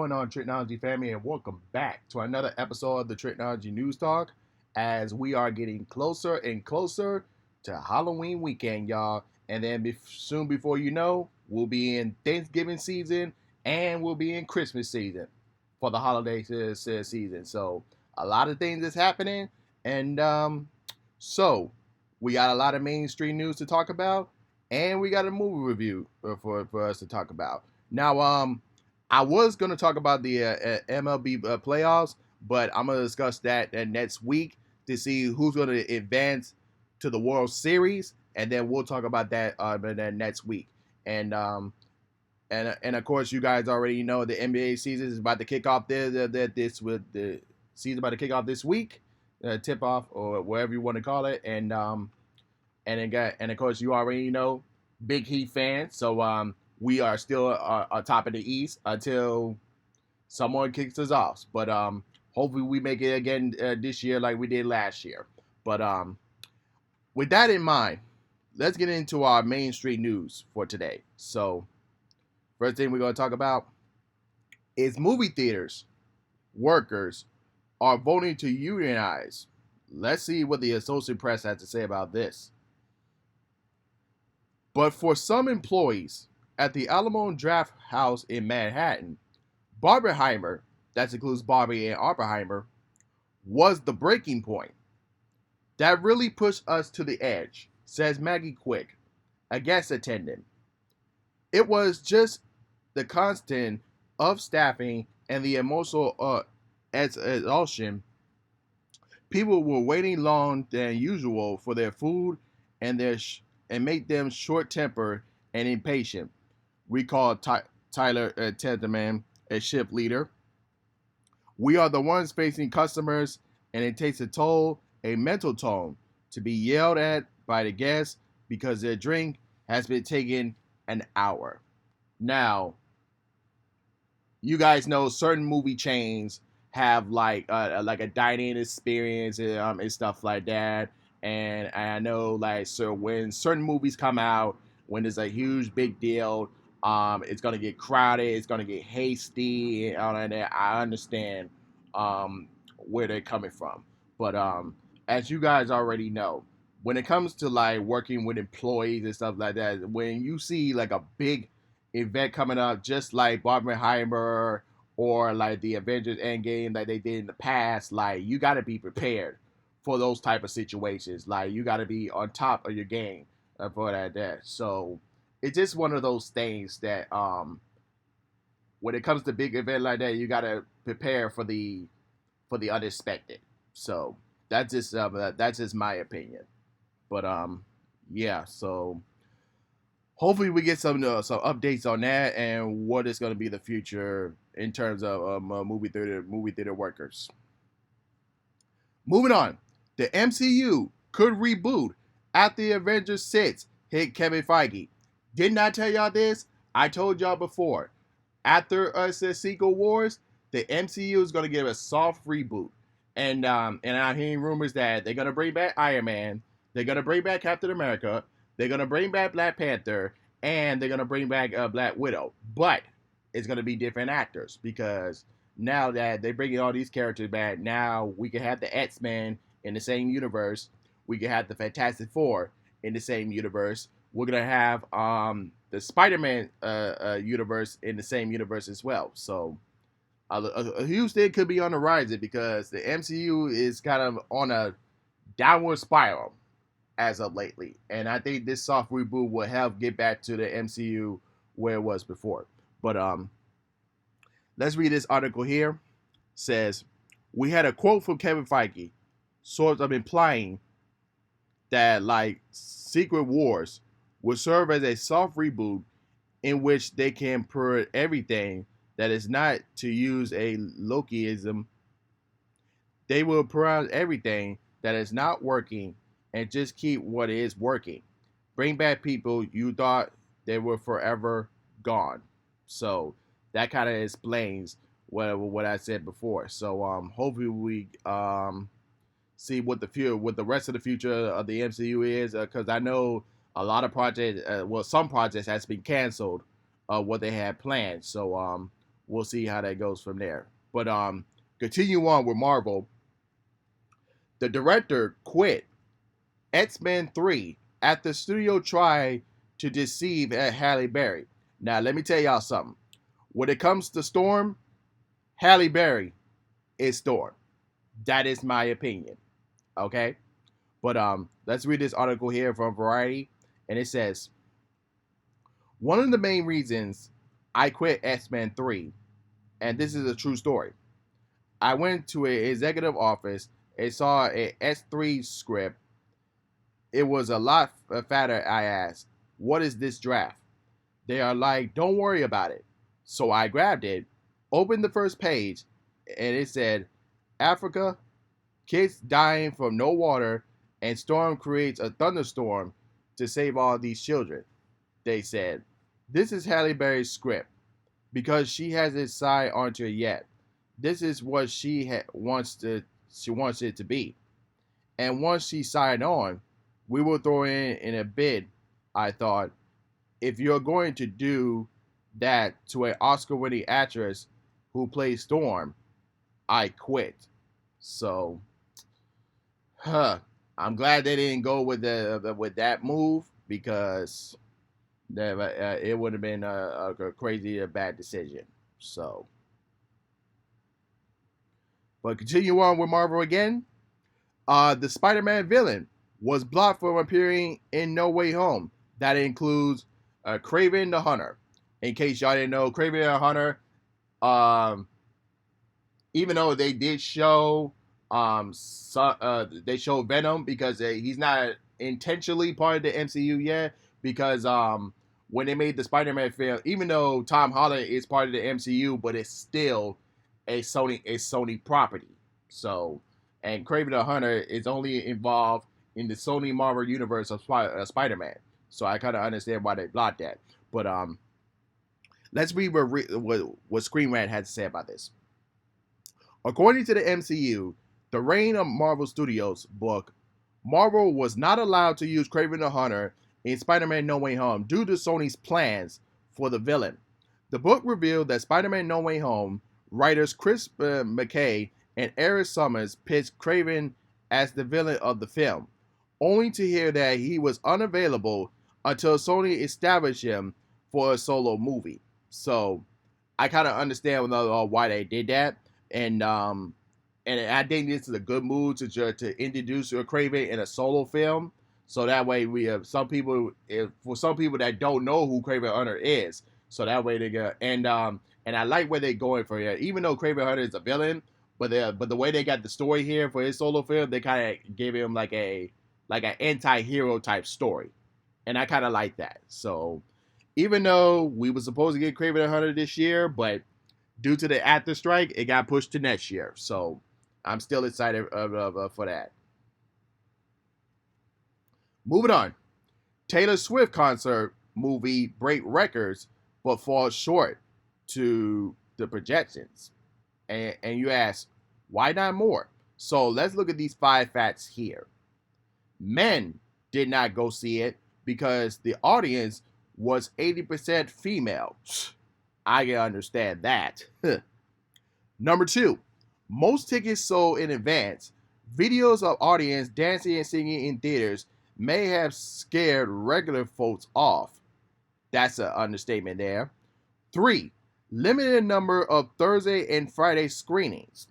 going on, Tricology family, and welcome back to another episode of the Tricology News Talk as we are getting closer and closer to Halloween weekend, y'all. And then soon before you know, we'll be in Thanksgiving season and we'll be in Christmas season for the holiday season. So, a lot of things is happening. And so, we got a lot of mainstream news to talk about, and we got a movie review for us to talk about. Now, I was going to talk about the MLB playoffs, but I'm going to discuss that next week to see who's going to advance to the World Series, and then we'll talk about that next week. And of course, you guys already know the NBA season is about to kick off. The season about to kick off this week, tip off or whatever you want to call it, and of course you already know big Heat fans, so we are still on top of the East until someone kicks us off. But hopefully we make it again this year like we did last year. But with that in mind, let's get into our mainstream news for today. So first thing we're going to talk about is movie theaters workers are voting to unionize. Let's see what the Associated Press has to say about this. But for some employees at the Alamo Draft House in Manhattan, Barbenheimer, that includes Barbie and Oppenheimer, was the breaking point. That really pushed us to the edge, says Maggie Quick, a guest attendant. It was just the constant of staffing and the emotional exhaustion. People were waiting long than usual for their food and make them short-tempered and impatient. We call Tyler Tedderman a shift leader. We are the ones facing customers, and it takes a toll, a mental toll, to be yelled at by the guests because their drink has been taken an hour. Now, you guys know certain movie chains have like a dining experience and stuff like that. And I know like so when certain movies come out, when there's a huge big deal, it's gonna get crowded, it's gonna get hasty, and all of that. I understand where they're coming from, but as you guys already know, when it comes to like working with employees and stuff like that, when you see like a big event coming up, just like Barbenheimer or like the Avengers Endgame that they did in the past, like you got to be prepared for those type of situations. Like you got to be on top of your game for that. So it's just one of those things that when it comes to big event like that, you got to prepare for the unexpected. So that's just my opinion. But yeah. So hopefully we get some updates on that and what is going to be the future in terms of movie theater workers. Moving on, the MCU could reboot after the Avengers 6 hit Kevin Feige. Didn't I tell y'all this? I told y'all before. After Secret Wars, the MCU is going to give a soft reboot. And I'm hearing rumors that they're going to bring back Iron Man, they're going to bring back Captain America, they're going to bring back Black Panther, and they're going to bring back Black Widow. But it's going to be different actors because now that they're bringing all these characters back, now we can have the X-Men in the same universe. We can have the Fantastic Four in the same universe. We're going to have the Spider-Man universe in the same universe as well. So a huge thing could be on the rise because the MCU is kind of on a downward spiral as of lately. And I think this soft reboot will help get back to the MCU where it was before. But let's read this article here. It says, we had a quote from Kevin Feige, sort of implying that like Secret Wars will serve as a soft reboot in which they can put everything that is not, to use a Lokiism, they will put out everything that is not working and just keep what is working. Bring back people you thought they were forever gone. So that kind of explains what I said before. So hopefully we see what the rest of the future of the MCU is, because I know a lot of projects, some projects has been canceled, what they had planned. So we'll see how that goes from there. But continue on with Marvel. The director quit X-Men 3 after the studio tried to deceive Halle Berry. Now, let me tell y'all something. When it comes to Storm, Halle Berry is Storm. That is my opinion. Okay? But let's read this article here from Variety. And it says, one of the main reasons I quit X-Men 3, and this is a true story. I went to an executive office and saw an S3 script. It was a lot fatter. I asked, what is this draft? They are like, don't worry about it. So I grabbed it, opened the first page, and it said, Africa, kids dying from no water, and storm creates a thunderstorm to save all these children. They said, this is Halle Berry's script because she hasn't signed onto it yet. This is what she wants it to be. And once she signed on, we will throw in a bid. I thought, if you're going to do that to an Oscar-winning actress who plays Storm, I quit. So, I'm glad they didn't go with that move because it would have been a crazy, bad decision. So, but continue on with Marvel again. The Spider-Man villain was blocked from appearing in No Way Home. That includes Kraven the Hunter. In case y'all didn't know, Kraven the Hunter, even though they did show they showed Venom because he's not intentionally part of the MCU yet, because when they made the Spider-Man film, even though Tom Holland is part of the MCU, but it's still a Sony property. So, and Kraven the Hunter is only involved in the Sony Marvel universe of Spider-Man. So I kind of understand why they blocked that. But let's read what Screen Rant had to say about this. According to the MCU, the Reign of Marvel Studios book, Marvel was not allowed to use Kraven the Hunter in Spider-Man No Way Home due to Sony's plans for the villain. The book revealed that Spider-Man No Way Home writers Chris McKay and Eric Summers pitched Kraven as the villain of the film, only to hear that he was unavailable until Sony established him for a solo movie. So I kind of understand why they did that, and I think this is a good move to introduce Kraven in a solo film. So that way we have some people, for some people that don't know who Kraven Hunter is, so that way they get, and I like where they're going for here. Even though Kraven Hunter is a villain, but the way they got the story here for his solo film, they kind of gave him like an anti-hero type story, and I kind of like that. So even though we were supposed to get Kraven Hunter this year, but due to the actor strike, it got pushed to next year. So I'm still excited for that. Moving on. Taylor Swift concert movie break records but falls short to the projections. And you ask, why not more? So let's look at these 5 facts here. Men did not go see it because the audience was 80% female. I can understand that. Number 2, most tickets sold in advance. Videos of audience dancing and singing in theaters may have scared regular folks off. That's an understatement there. 3, limited number of Thursday and Friday screenings.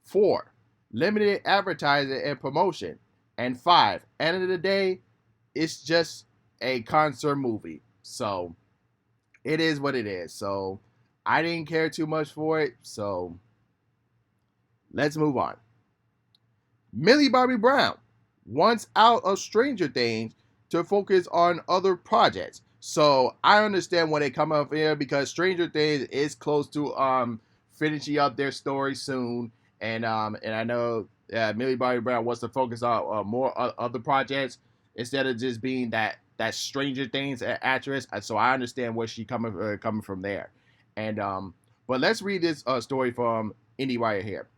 4, limited advertising and promotion. And 5, end of the day, it's just a concert movie. So it is what it is. So I didn't care too much for it. So let's move on. Millie Bobby Brown wants out of Stranger Things to focus on other projects. So I understand when they come up here because Stranger Things is close to finishing up their story soon, and I know Millie Bobby Brown wants to focus on more other projects instead of just being that Stranger Things actress. So I understand where she coming from there, and but let's read this story from IndieWire here.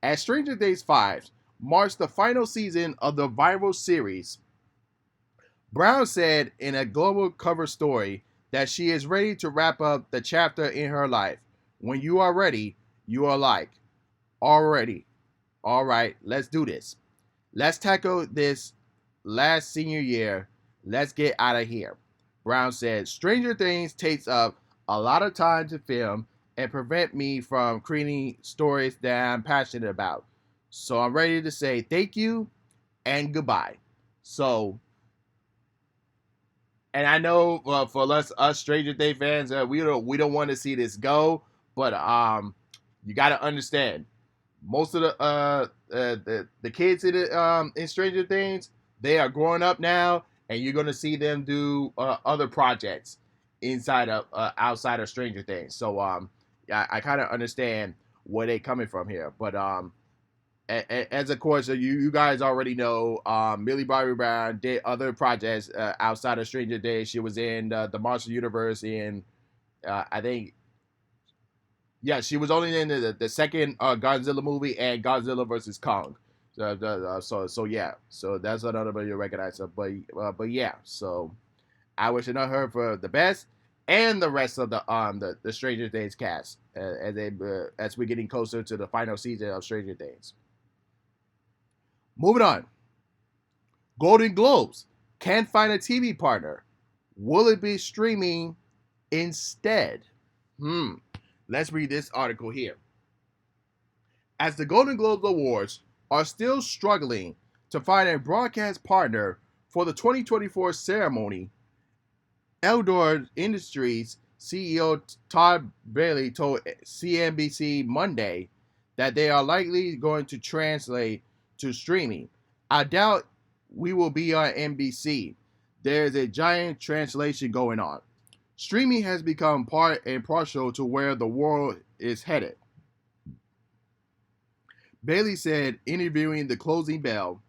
As Stranger Things 5 marks the final season of the viral series, Brown said in a global cover story that she is ready to wrap up the chapter in her life. When you are ready, you are like, already, all right, let's do this. Let's tackle this last senior year. Let's get out of here. Brown said, Stranger Things takes up a lot of time to film and prevent me from creating stories that I'm passionate about. So I'm ready to say thank you and goodbye. So, and I know for us Stranger Things fans, we don't want to see this go, but you got to understand most of the kids in Stranger Things, they are growing up now, and you're gonna see them do other projects inside of outside of Stranger Things. So I kind of understand where they coming from here, but as of course you guys already know, Millie Bobby Brown did other projects outside of Stranger Things. She was in the Marvel Universe in I think yeah, she was only in the second Godzilla movie and Godzilla versus Kong. So yeah, so that's another one you recognize. But yeah, so I wish her for the best and the rest of the Stranger Things cast as we're getting closer to the final season of Stranger Things. Moving on, Golden Globes can't find a TV partner. Will it be streaming instead? Let's read this article here. As the Golden Globes Awards are still struggling to find a broadcast partner for the 2024 ceremony, Eldor Industries CEO Todd Bailey told CNBC Monday that they are likely going to translate to streaming. I doubt we will be on NBC. There's a giant translation going on. Streaming has become part and parcel to where the world is headed. Bailey said, interviewing the closing bell,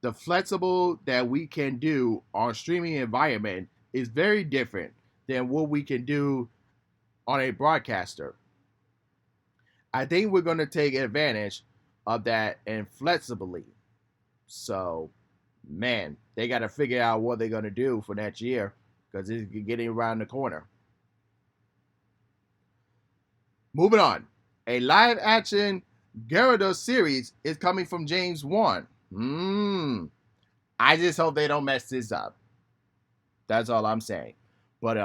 the flexible that we can do on streaming environment is very different than what we can do on a broadcaster. I think we're going to take advantage of that and flexibly. So, man, they got to figure out what they're going to do for next year because it's getting around the corner. Moving on, a live action Gyarados series is coming from James Wan. I just hope they don't mess this up. That's all I'm saying. But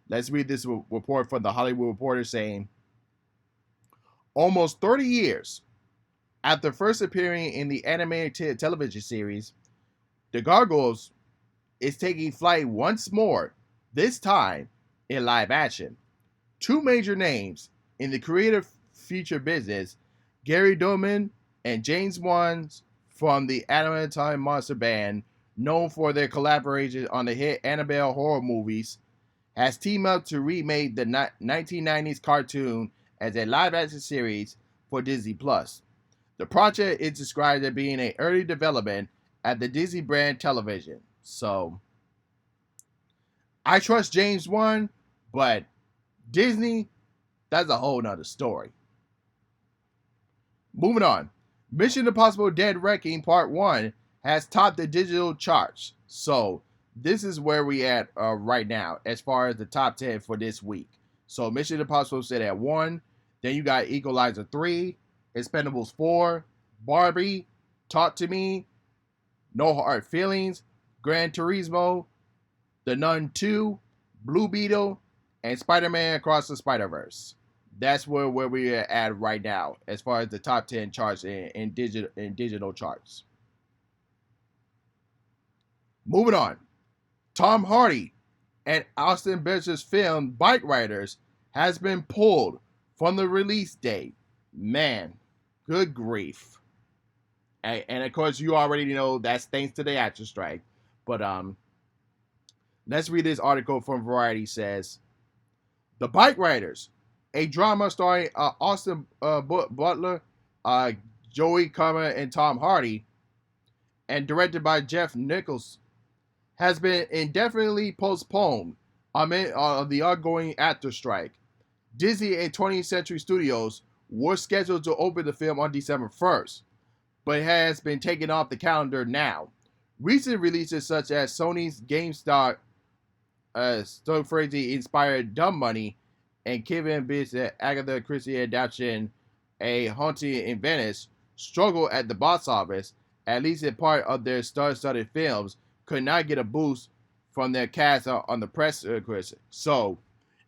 let's read this report from the Hollywood Reporter saying, almost 30 years after first appearing in the animated television series, The Gargoyles is taking flight once more, this time in live action. Two major names in the creative feature business, Gary Doman and James Wan from the animated monster band, known for their collaboration on the hit Annabelle horror movies, has teamed up to remake the 1990s cartoon as a live-action series for Disney+. The project is described as being an early development at the Disney brand television. So, I trust James Wan, but Disney, that's a whole nother story. Moving on. Mission Impossible Dead Reckoning Part 1 has topped the digital charts. So, this is where we at right now as far as the top 10 for this week. So, Mission Impossible sit at 1. Then you got Equalizer 3, Expendables 4, Barbie, Talk to Me, No Hard Feelings, Gran Turismo, The Nun 2, Blue Beetle, and Spider-Man Across the Spider-Verse. That's where we are at right now as far as the top 10 charts in digital charts. Moving on. Tom Hardy and Austin Butler's film Bike Riders has been pulled from the release date. Man, good grief. And of course, you already know that's thanks to the actor strike. But let's read this article from Variety. Says, The Bike Riders, a drama starring Austin Butler, Joey Comer, and Tom Hardy, and directed by Jeff Nichols, has been indefinitely postponed amid the ongoing actor strike. Disney and 20th Century Studios were scheduled to open the film on December 1st, but it has been taken off the calendar now. Recent releases such as Sony's GameStop Stone Frenzy inspired Dumb Money and Kevin Beach and Agatha Christie adaptation A Haunting in Venice struggled at the box office, at least in part of their star-studded films, could not get a boost from their cast on the press circuit. So,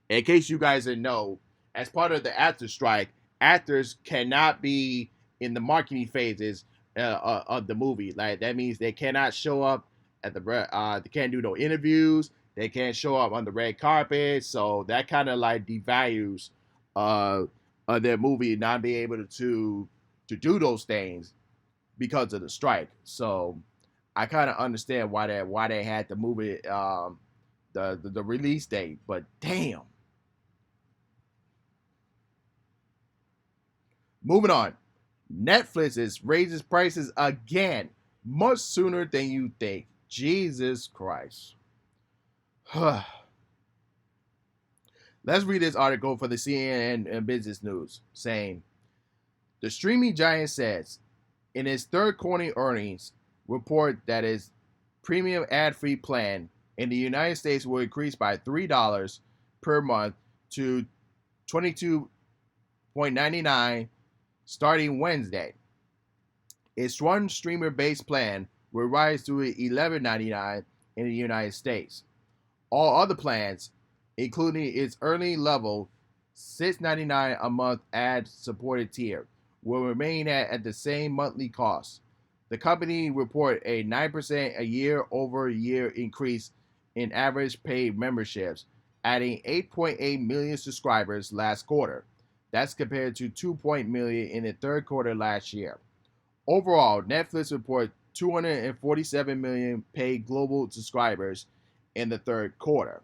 in case you guys didn't know, as part of the actor strike, actors cannot be in the marketing phases of the movie. Like that means they cannot show up at they can't do no interviews. They can't show up on the red carpet. So that kind of like devalues uh, their movie not being able to do those things because of the strike. So I kind of understand why they had to move it the release date. But damn. Moving on. Netflix raises prices again, much sooner than you think. Jesus Christ. Let's read this article for the CNN and Business News saying the streaming giant says in its third quarter earnings report that its premium ad-free plan in the United States will increase by $3 per month to $22.99 starting Wednesday. Its one streamer-based plan will rise to $11.99 in the United States. All other plans, including its early level $6.99 a month ad-supported tier, will remain at the same monthly cost. The company reported a 9% a year-over-year increase in average paid memberships, adding 8.8 million subscribers last quarter. That's compared to 2.0 million in the third quarter last year. Overall, Netflix reported 247 million paid global subscribers in the third quarter.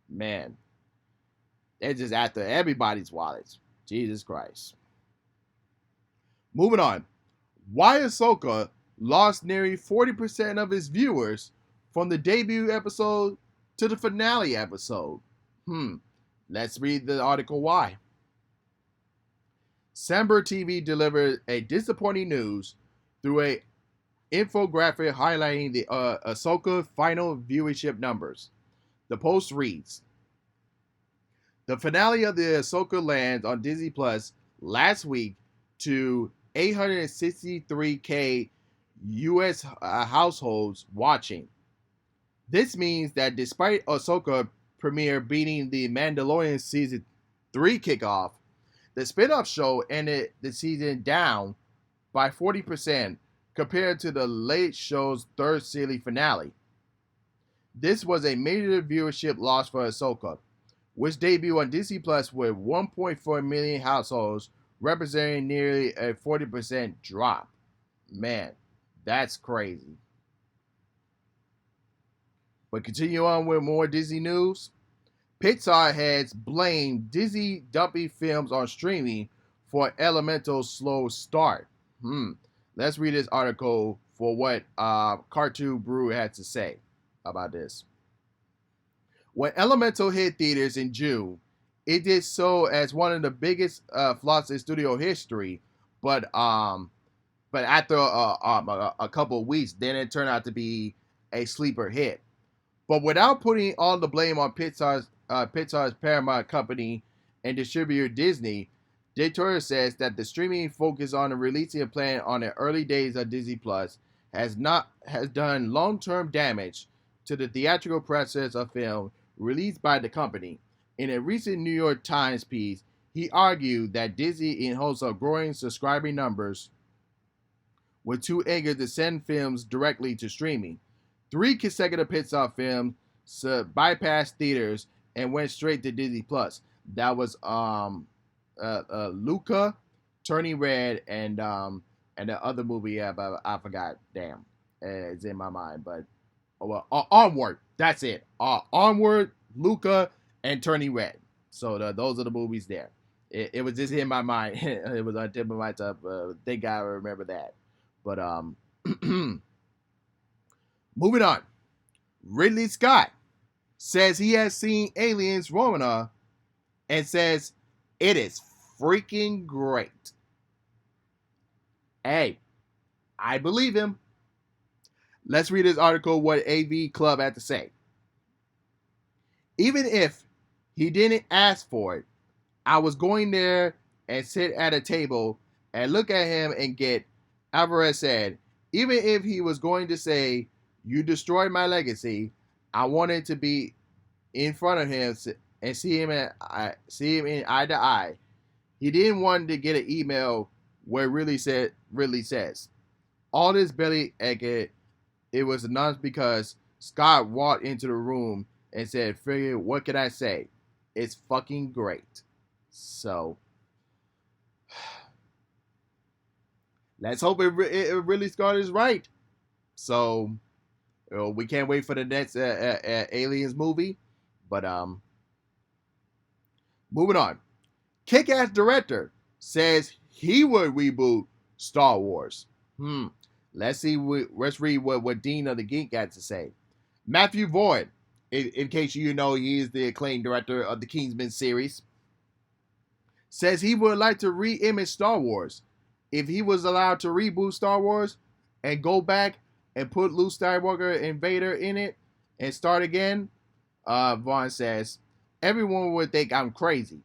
Man, they're just after everybody's wallets. Jesus Christ. Moving on. Why Ahsoka lost nearly 40% of its viewers from the debut episode to the finale episode. Let's read the article why. Samber TV delivered a disappointing news through a infographic highlighting the Ahsoka final viewership numbers. The post reads, the finale of the Ahsoka lands on Disney Plus last week to 863K U.S. households watching. This means that despite Ahsoka premiere beating the Mandalorian Season 3 kickoff, the spin-off show ended the season down by 40% compared to the late show's third series finale. This was a major viewership loss for Ahsoka, which debuted on Disney Plus with 1.4 million households, representing nearly a 40% drop. Man, that's crazy. But continue on with more Disney news. Pixar heads blame Disney dumping films on streaming for Elemental's slow start. Let's read this article for what Cartoon Brew had to say about this. When Elemental hit theaters in June, it did so as one of the biggest flops in studio history. But after a couple of weeks, then it turned out to be a sleeper hit. But without putting all the blame on Pixar's Paramount company and distributor Disney, Daytona says that the streaming focus on the releasing a plan on the early days of Disney Plus has done long-term damage to the theatrical process of film released by the company. In a recent New York Times piece, he argued that Disney, in hopes of growing subscriber numbers, were too eager to send films directly to streaming. 3 consecutive Pixar films bypassed theaters and went straight to Disney Plus. That was Luca, Turning Red, and the other movie I forgot. Damn, it's in my mind. But Onward. That's it. Onward, Luca, and Turning Red. So those are the movies there. It was just in my mind. It was on the tip of my tongue. Thank God I remember that. But moving on. Ridley Scott says he has seen Aliens Romana and says it is freaking great. Hey, I believe him. Let's read this article, what AV Club had to say. Even if He didn't ask for it. I was going there and sit at a table and look at him and get, Alvarez said, even if he was going to say, you destroyed my legacy, I wanted to be in front of him and see him in eye to eye. He didn't want to get an email where Ridley says, all this belly aching, it was announced because Scott walked into the room and said, figure, what can I say? It's fucking great. So, let's hope it Ridley Scott is right. So, we can't wait for the next Aliens movie. But, moving on. Kick-Ass director says he would reboot Star Wars. Let's read what Dean of the Geek got to say. Matthew Vaughn, in case you know, he is the acclaimed director of the Kingsman series, says he would like to re-image Star Wars. If he was allowed to reboot Star Wars and go back and put Luke Skywalker and Vader in it and start again, Vaughn says, everyone would think I'm crazy.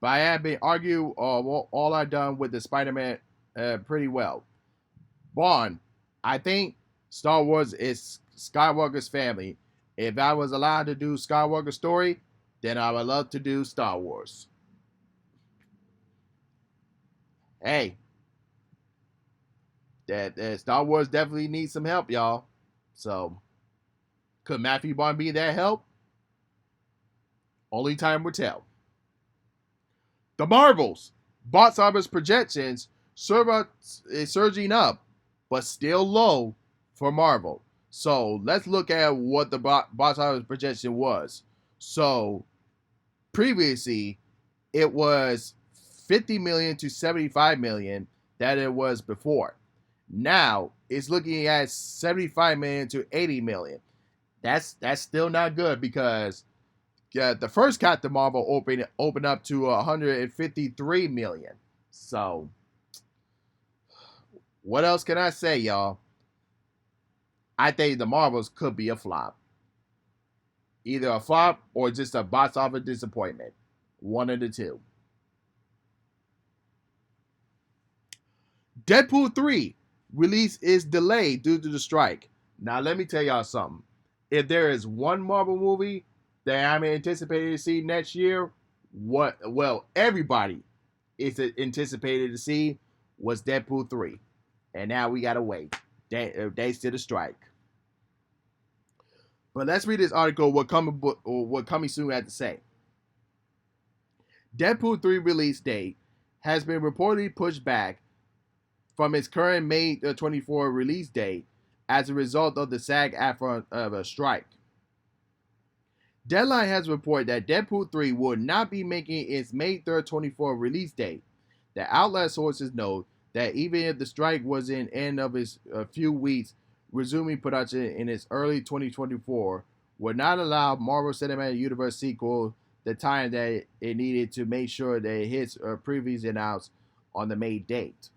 But I have been arguing all I've done with the Spider-Man pretty well. Vaughn, I think Star Wars is Skywalker's family. If I was allowed to do Skywalker's story, then I would love to do Star Wars. Hey, that Star Wars definitely needs some help, y'all. So, could Matthew Vaughn be that help? Only time will tell. The Marvels. Box office projections is surging up, but still low for Marvel. So let's look at what the box office projection was. So previously, it was 50 million to 75 million that it was before. Now it's looking at 75 million to 80 million. That's still not good because the first Captain Marvel opened up to 153 million. So, what else can I say, y'all? I think the Marvels could be a flop. Either a flop or just a box office disappointment. One of the two. Deadpool 3 release is delayed due to the strike. Now, let me tell y'all something. If there is one Marvel movie that I'm anticipated to see next year, everybody is anticipated to see was Deadpool 3. And now we gotta wait. Days to the strike. But let's read this article, what Coming Soon had to say. Deadpool 3 release date has been reportedly pushed back from its current May 24 release date as a result of the SAG-AFTRA strike. Deadline has reported that Deadpool 3 will not be making its May 3rd, 24 release date. The outlet sources note that even if the strike was in end of its few weeks, resuming production in its early 2024 would not allow Marvel Cinematic Universe sequel the time that it needed to make sure that it hits previously announced on the May date.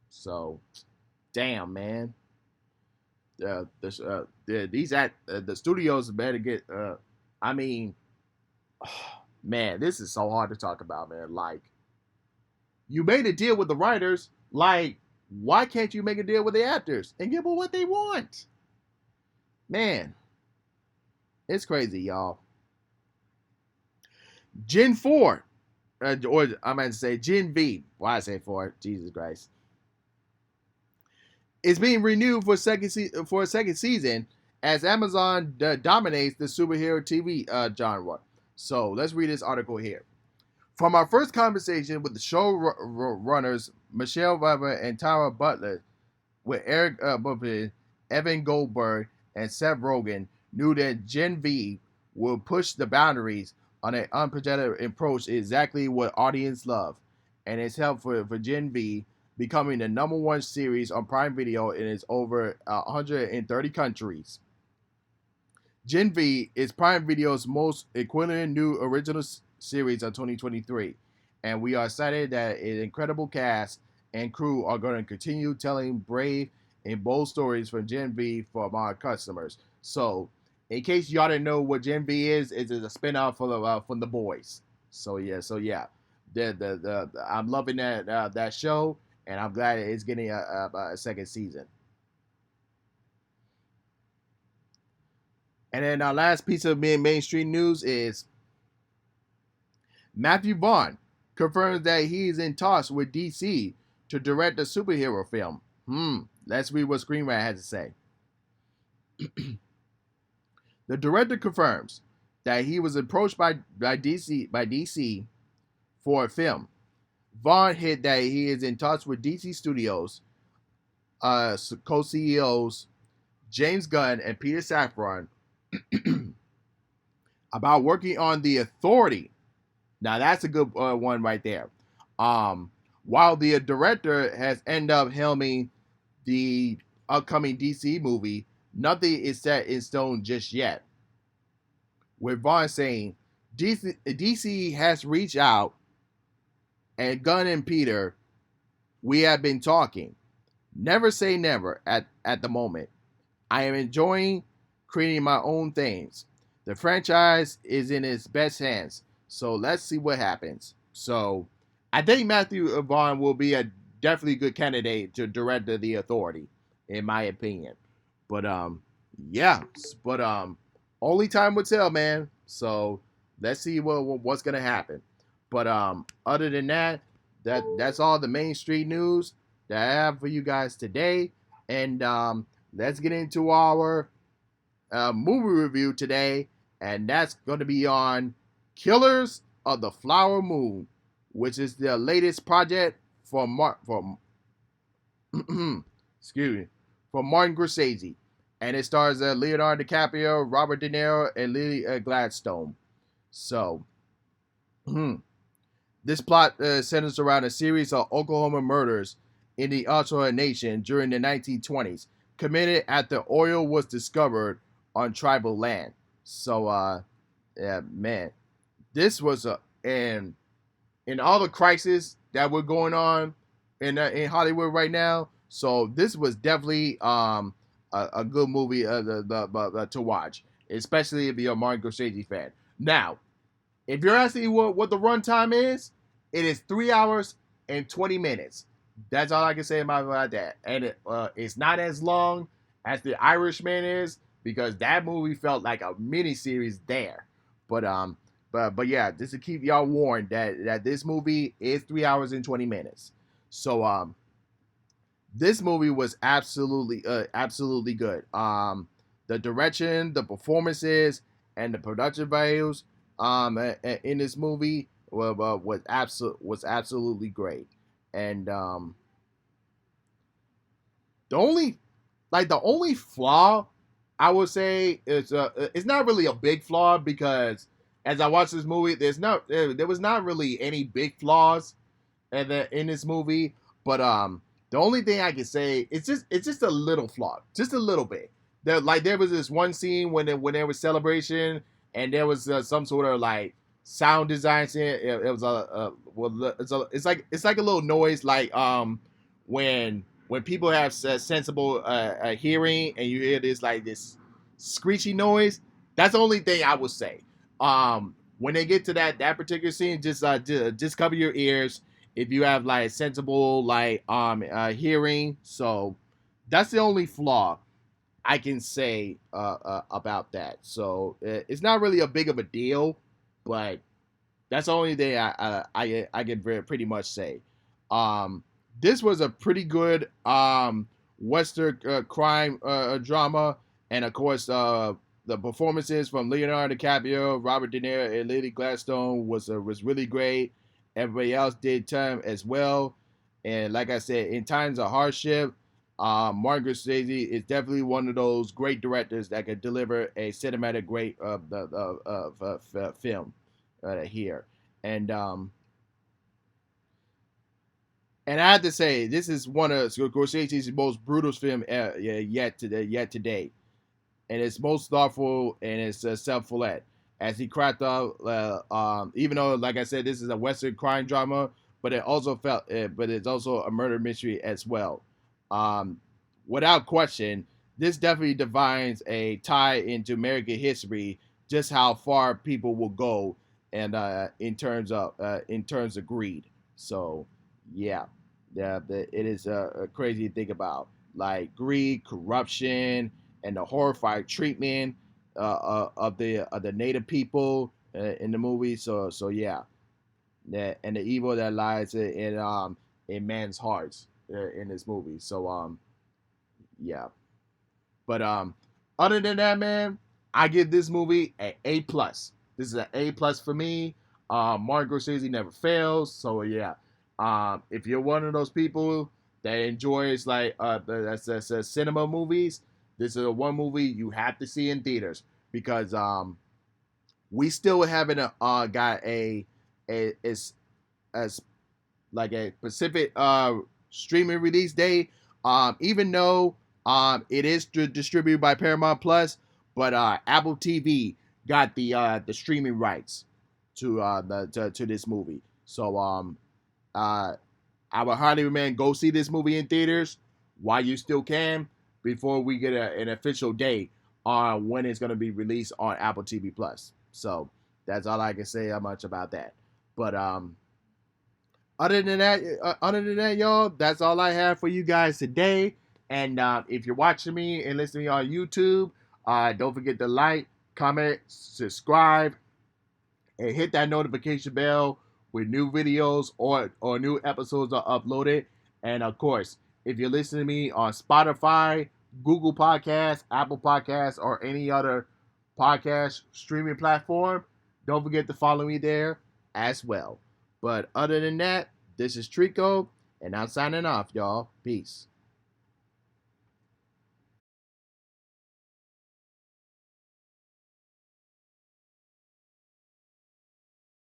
So, damn, man. The studios better get. I mean, man, this is so hard to talk about, man. Like, you made a deal with the writers. Like, why can't you make a deal with the actors and give them what they want? Man, it's crazy, y'all. Gen 4, or I meant to say Gen V. Why I say 4? Jesus Christ. It's being renewed for a second season as Amazon dominates the superhero TV genre. So let's read this article here. From our first conversation with the showrunners Michelle Weber and Tara Butler, with Eric Bumpin, Evan Goldberg, and Seth Rogen, knew that Gen V will push the boundaries on an unprecedented approach exactly what audience love, and it's helped for Gen V becoming the #1 series on Prime Video in its over 130 countries. Gen V is Prime Video's most equivalent new original series of 2023, and we are excited that an incredible cast and crew are going to continue telling brave and bold stories from Gen V for our customers. So, In case y'all didn't know what Gen V is a spinoff from the boys. So yeah, I'm loving that show, and I'm glad it's getting a second season. And then our last piece of mainstream news is Matthew Vaughn confirms that he is in talks with DC to direct a superhero film. Let's read what Screenwriter has to say. The director confirms that he was approached by DC for a film. Vaughn hit that he is in touch with DC Studios co-CEOs James Gunn and Peter Safran about working on The Authority. Now that's a good one right there. While the director has ended up helming the upcoming DC movie, nothing is set in stone just yet. With Vaughn saying, DC has reached out, and Gunn and Peter, we have been talking. Never say never at the moment. I am enjoying creating my own things. The franchise is in its best hands, so let's see what happens. So I think Matthew Vaughn will be a definitely good candidate to direct The Authority, in my opinion. But yeah, but only time will tell, man. So let's see what's gonna happen. But other than that, that's all the mainstream news that I have for you guys today. And let's get into our movie review today, and that's going to be on Killers of the Flower Moon, which is the latest project from excuse me, from Martin Scorsese, and it stars Leonardo DiCaprio, Robert De Niro, and Lily Gladstone. So, this plot centers around a series of Oklahoma murders in the Ottawa Nation during the 1920s, committed after oil was discovered on tribal land. So, yeah, man, this was and in all the crises that were going on in Hollywood right now. So this was definitely a good movie to watch, especially if you're a Martin Scorsese fan. Now, if you're asking what the runtime is, it is 3 hours and 20 minutes. That's all I can say about that. And it's not as long as The Irishman is, because that movie felt like a mini series there. But yeah, just to keep y'all warned that this movie is 3 hours and 20 minutes. So this movie was absolutely good. The direction, the performances, and the production values in this movie was absolutely great. And the only flaw I would say is it's not really a big flaw, because as I watched this movie, there was not really any big flaws in this movie. But the only thing I can say, it's just a little flawed, just a little bit. There was this one scene when there was celebration, and there was some sort of like sound design scene. It was it's like a little noise, like when people have sensible hearing, and you hear this screechy noise. That's the only thing I would say. When they get to that particular scene, just cover your ears if you have like sensible hearing. So that's the only flaw I can say about that. So it's not really a big of a deal, but that's the only thing I can pretty much say. This was a pretty good Western crime drama, and of course the performances from Leonardo DiCaprio, Robert De Niro, and Lily Gladstone was really great. Everybody else did time as well, and like I said, in times of hardship, Martin Scorsese is definitely one of those great directors that could deliver a cinematic great film here. And I have to say, this is one of Scorsese's most brutal film yet today, and it's most thoughtful, and it's self-full as he cracked up. Even though, like I said, this is a Western crime drama, but it's also a murder mystery as well. Without question, this definitely defines a tie into American history, just how far people will go, and in terms of greed. So yeah, it is crazy to think about, like greed, corruption, and the horrified treatment of the native people in the movie. So yeah, that and the evil that lies in man's hearts in this movie. So yeah. But other than that, man, I give this movie an A plus. This is an A plus for me. Martin Scorsese never fails. So yeah, if you're one of those people that enjoys like that's cinema movies, this is a one movie you have to see in theaters, because we still haven't got a as like a specific streaming release date. Even though it is distributed by Paramount Plus, but Apple TV got the streaming rights to this movie. So uh, I would highly recommend go see this movie in theaters while you still can, before we get an official date on when it's going to be released on Apple TV Plus. So that's all I can say much about that. But other than that, y'all, that's all I have for you guys today. And if you're watching me and listening to me on YouTube, don't forget to like, comment, subscribe, and hit that notification bell when new videos or new episodes are uploaded. And of course, if you're listening to me on Spotify, Google Podcasts, Apple Podcasts, or any other podcast streaming platform, don't forget to follow me there as well. But other than that, this is Trico, and I'm signing off, y'all. Peace.